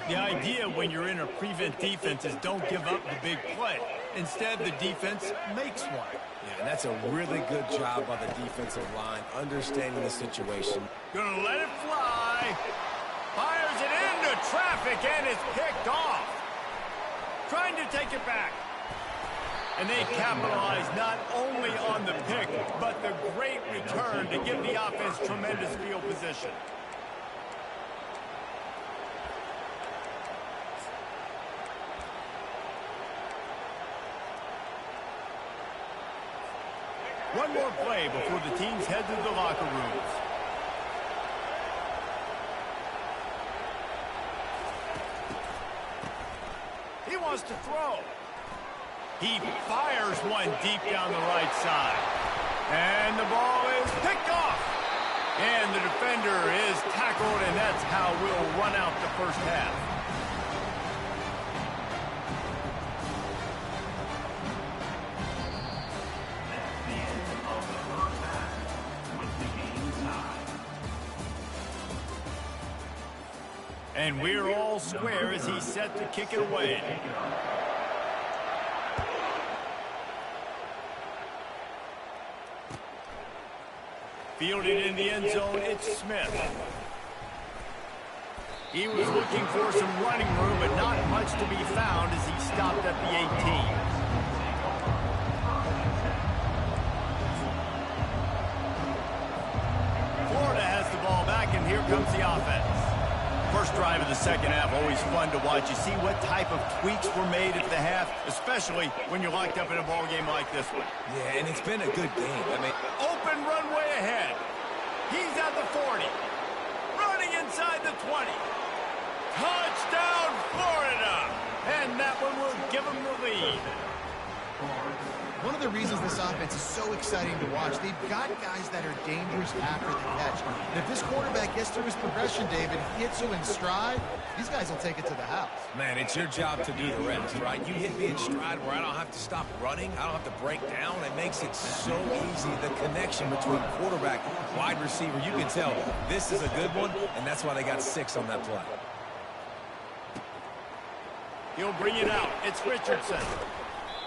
The idea when you're in a prevent defense is don't give up the big play. Instead, the defense makes one. Yeah, and that's a really good job by the defensive line, understanding the situation. Gonna let it fly. Fires it into traffic, and it's picked off. Trying to take it back. And they capitalize not only on the pick, but the great return to give the offense tremendous field position. One more play before the teams head to the locker rooms. He wants to throw. He fires one deep down the right side. And the ball is picked off. And the defender is tackled, and that's how we'll run out the first half. That's the end of the first half with the game tied. And we're all square as he's set to kick it away. Fielded in the end zone, it's Smith. He was looking for some running room, but not much to be found as he stopped at the 18. Florida has the ball back, and here comes the offense. First drive of the second half, always fun to watch. You see what type of tweaks were made at the half, especially when you're locked up in a ball game like this one. Yeah, and it's been a good game. I mean, open runway ahead. He's at the 40. Running inside the 20. Touchdown, Florida! And that one will give them the lead. One of the reasons this offense is so exciting to watch, they've got guys that are dangerous after the catch. And if this quarterback gets through his progression, David, hits you in stride, these guys will take it to the house. Man, it's your job to do the rest, right? You hit me in stride where I don't have to stop running. I don't have to break down. It makes it so easy. The connection between quarterback, wide receiver, you can tell this is a good one, and that's why they got 6 on that play. He'll bring it out. It's Richardson.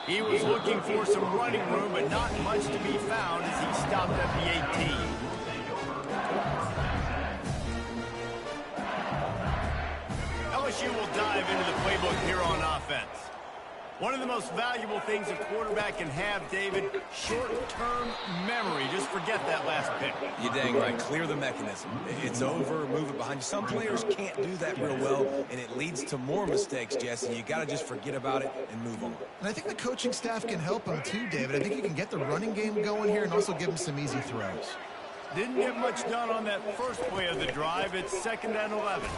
He was looking for some running room, but not much to be found as he stopped at the 18. LSU will dive into the playbook here on offense. One of the most valuable things a quarterback can have, David, short-term memory. Just forget that last pick. You're dang right. Clear the mechanism. It's over, move it behind you. Some players can't do that real well, and it leads to more mistakes, Jesse. You got to just forget about it and move on. And I think the coaching staff can help him too, David. I think you can get the running game going here and also give him some easy throws. Didn't get much done on that first play of the drive. It's 2nd and 11.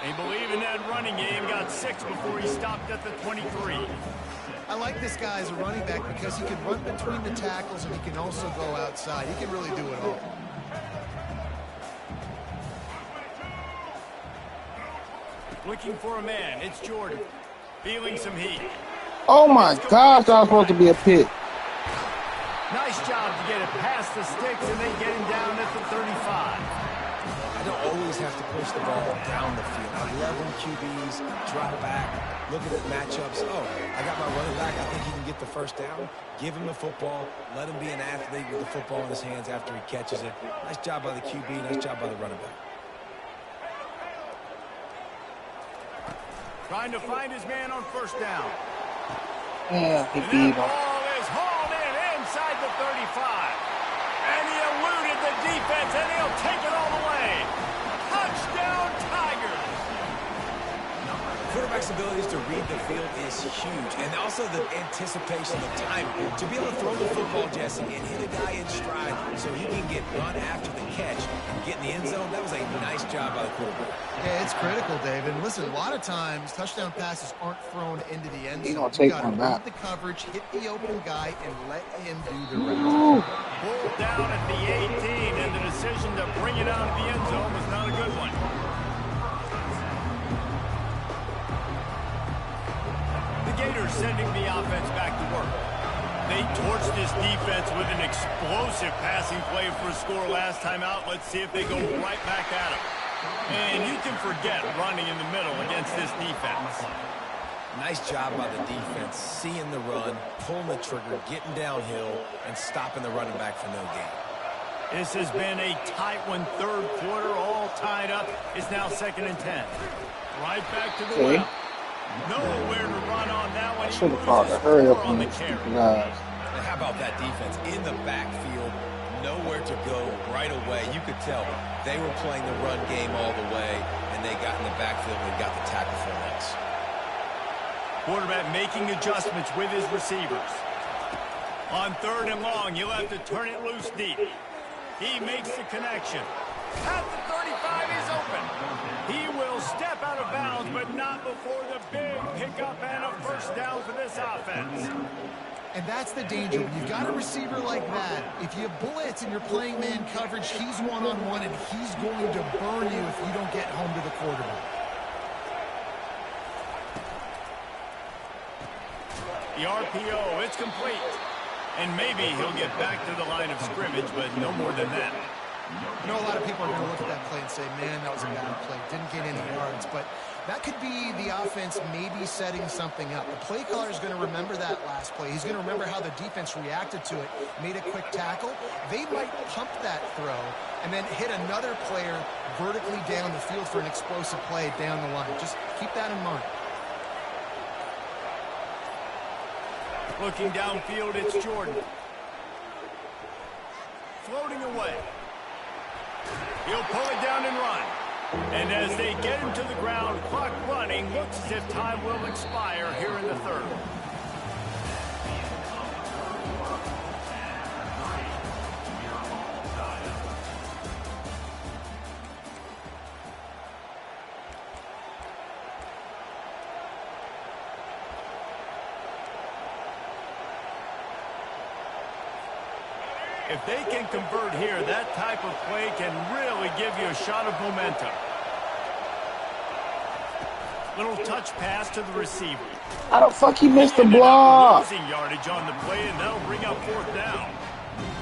They believe in that running game, got 6 before he stopped at the 23. I like this guy as a running back because he can run between the tackles and he can also go outside. He can really do it all. Looking for a man. It's Jordan. Feeling some heat. Oh my gosh, that was supposed to be a pick. Nice job to get it past the sticks, and they get him down at the 35. I don't always have to push the ball down the field. I love when QBs drop back, look at the matchups. Oh, I got my running back. I think he can get the first down. Give him the football. Let him be an athlete with the football in his hands after he catches it. Nice job by the QB. Nice job by the running back. Trying to find his man on first down. Yeah, he And beat that him. ball is hauled in inside the 35. And he eluded the defense, and he'll take it all the way. Touchdown, Tigers! Quarterback's abilities to read the field is huge, and also the anticipation, the timing. To be able to throw the football, Jesse, and hit a guy in stride so he can get run after the catch and get in the end zone, that was a nice job by the quarterback. Yeah, it's critical, David. And listen, a lot of times touchdown passes aren't thrown into the end zone. He gonna take You gotta one read back. the coverage, hit the open guy, and let him do the rest. Pulled down at the 18, and the decision to bring it out of the end zone was not a good one. The Gators sending the offense back to work. They torched this defense with an explosive passing play for a score last time out. Let's see if they go right back at him. And you can forget running in the middle against this defense. Nice job by the defense, seeing the run, pulling the trigger, getting downhill, and stopping the running back for no gain. This has been a tight one, third quarter, all tied up. It's now 2nd and 10. Right back to the well. Nowhere to run on that one. I should have thought to hurry up on the these carry. guys. And how about that defense in the backfield, nowhere to go right away. You could tell they were playing the run game all the way, and they got in the backfield and got the tackle for next. Quarterback making adjustments with his receivers. On 3rd and long, he'll have to turn it loose deep. He makes the connection. At the 35, he's open. He will step out of bounds, but not before the big pickup and a first down for this offense. And that's the danger. When you've got a receiver like that, if you blitz and you're playing man coverage, he's one-on-one, and he's going to burn you if you don't get home to the quarterback. The RPO, it's complete. And maybe he'll get back to the line of scrimmage, but no more than that. You know, a lot of people are going to look at that play and say, man, that was a bad play. Didn't get any yards. But That could be the offense maybe setting something up. The play caller is going to remember that last play. He's going to remember how the defense reacted to it, made a quick tackle. They might pump that throw and then hit another player vertically down the field for an explosive play down the line. Just keep that in mind. Looking downfield, it's Jordan. Floating away. He'll pull it down and run. And as they get him to the ground, clock running, looks as if time will expire here in the third. If they can convert here, that type of play can really give you a shot of momentum. Little touch pass to the receiver. How the fuck he missed the block? Losing yardage on the play, and that'll bring up fourth down.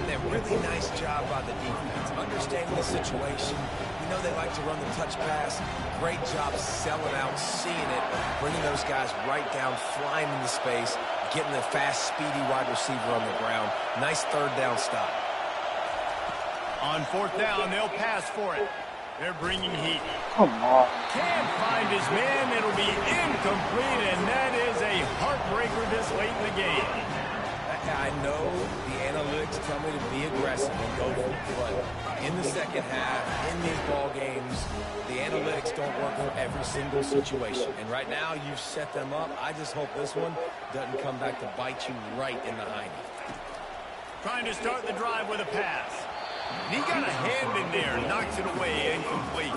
A really nice job by the defense, understanding the situation. You know they like to run the touch pass. Great job selling out, seeing it, bringing those guys right down, flying into space, getting a fast, speedy wide receiver on the ground. Nice third down stop. On fourth down, they'll pass for it. They're bringing heat. Come on. Can't find his man. It'll be incomplete, and that is a heartbreaker this late in the game. I know the analytics tell me to be aggressive and go for it, but in the second half, in these ball games, the analytics don't work for every single situation. And right now, you've set them up. I just hope this one doesn't come back to bite you right in the hiney. Trying to start the drive with a pass. He got a hand in there, knocks it away, incomplete.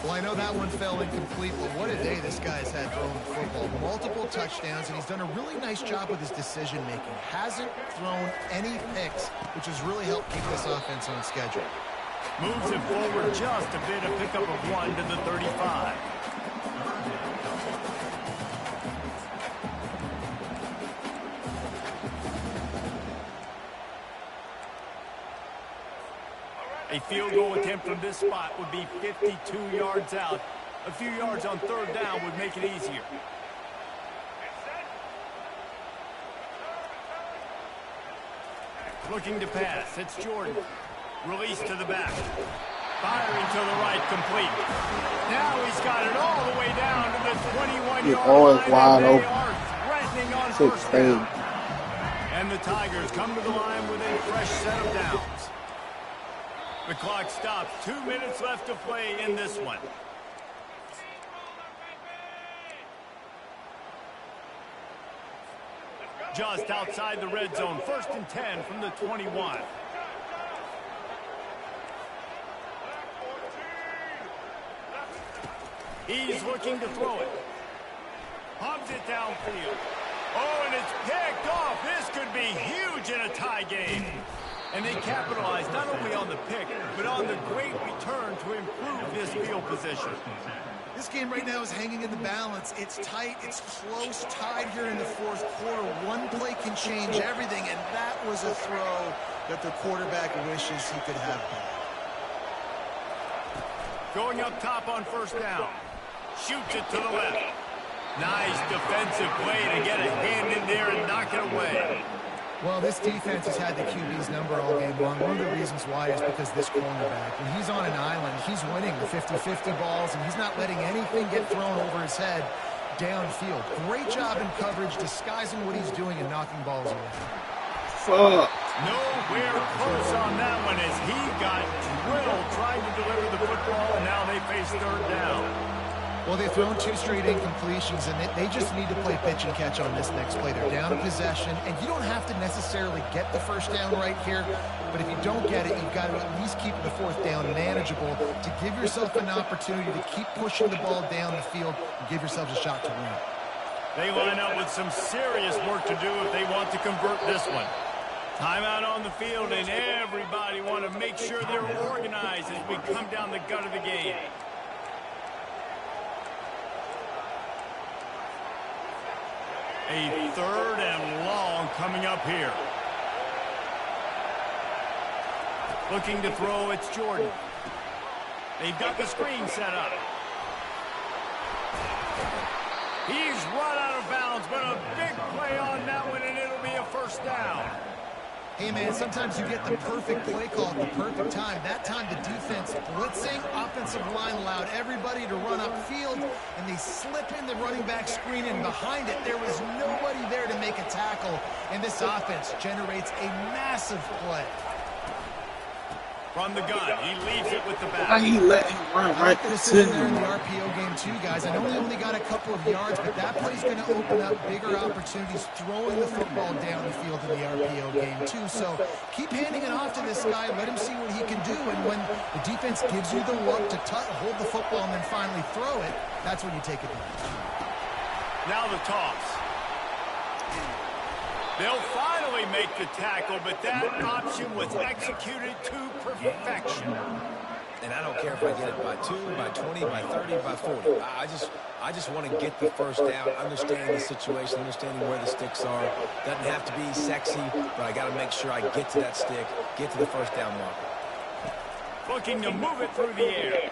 Well, I know that one fell incomplete, but what a day this guy's had throwing football. Multiple touchdowns, and he's done a really nice job with his decision-making. Hasn't thrown any picks, which has really helped keep this offense on schedule. Moves it forward just a bit, a pickup of 1 to the 35. A field goal attempt from this spot would be 52 yards out. A few yards on third down would make it easier. Looking to pass. It's Jordan. Release to the back. Firing to the right, complete. Now he's got it all the way down to the 21-yard line. Wide They open. are threatening on first 16. down. And the Tigers come to the line with a fresh set of downs. The clock stops. 2 minutes left to play in this one. Just outside the red zone. 1st and 10 from the 21. He's looking to throw it. Pumps it downfield. Oh, and it's picked off. This could be huge in a tie game. And they capitalize not only on the pick, but on the great return to improve this field position. This game right now is hanging in the balance. It's tight. It's close, tied here in the fourth quarter. One play can change everything, and that was a throw that the quarterback wishes he could have back. Going up top on first down. Shoots it to the left. Nice defensive play to get a hand in there and knock it away. Well, this defense has had the QB's number all game long. One of the reasons why is because this cornerback, when he's on an island, he's winning the 50-50 balls, and he's not letting anything get thrown over his head downfield. Great job in coverage, disguising what he's doing and knocking balls away. Fuck. Nowhere close on that one as he got drilled trying to deliver the football, and now they face third down. Well, they've thrown 2 straight incompletions, and they just need to play pitch and catch on this next play. They're down in possession, and you don't have to necessarily get the first down right here, but if you don't get it, you've got to at least keep the fourth down manageable to give yourself an opportunity to keep pushing the ball down the field and give yourselves a shot to win. They line up with some serious work to do if they want to convert this one. Timeout on the field, and everybody want to make sure they're organized as we come down the gut of the game. A third and long coming up here. Looking to throw, it's Jordan. They've got the screen set up. He's run out of bounds, but a big play on that one, and it'll be a first down. Hey, man, sometimes you get the perfect play call at the perfect time. That time the defense blitzing, offensive line allowed everybody to run upfield, and they slip in the running back screen, and behind it there was nobody there to make a tackle, and this offense generates a massive play. From the gun, he leaves it with the back. Why he let him run right The to decision there in the him? RPO game too, guys. I know he only got a couple of yards, but that play's going to open up bigger opportunities throwing the football down the field in the RPO game too. So keep handing it off to this guy. Let him see what he can do. And when the defense gives you the look to hold the football and then finally throw it, that's when you take advantage. Now the toss. They'll finally make the tackle, but that option was executed to perfection. And I don't care if I get it by 2, by 20, by 30, by 40. I just want to get the first down, understanding the situation, understanding where the sticks are. Doesn't have to be sexy, but I got to make sure I get to that stick, get to the first down marker. Looking to move it through the air.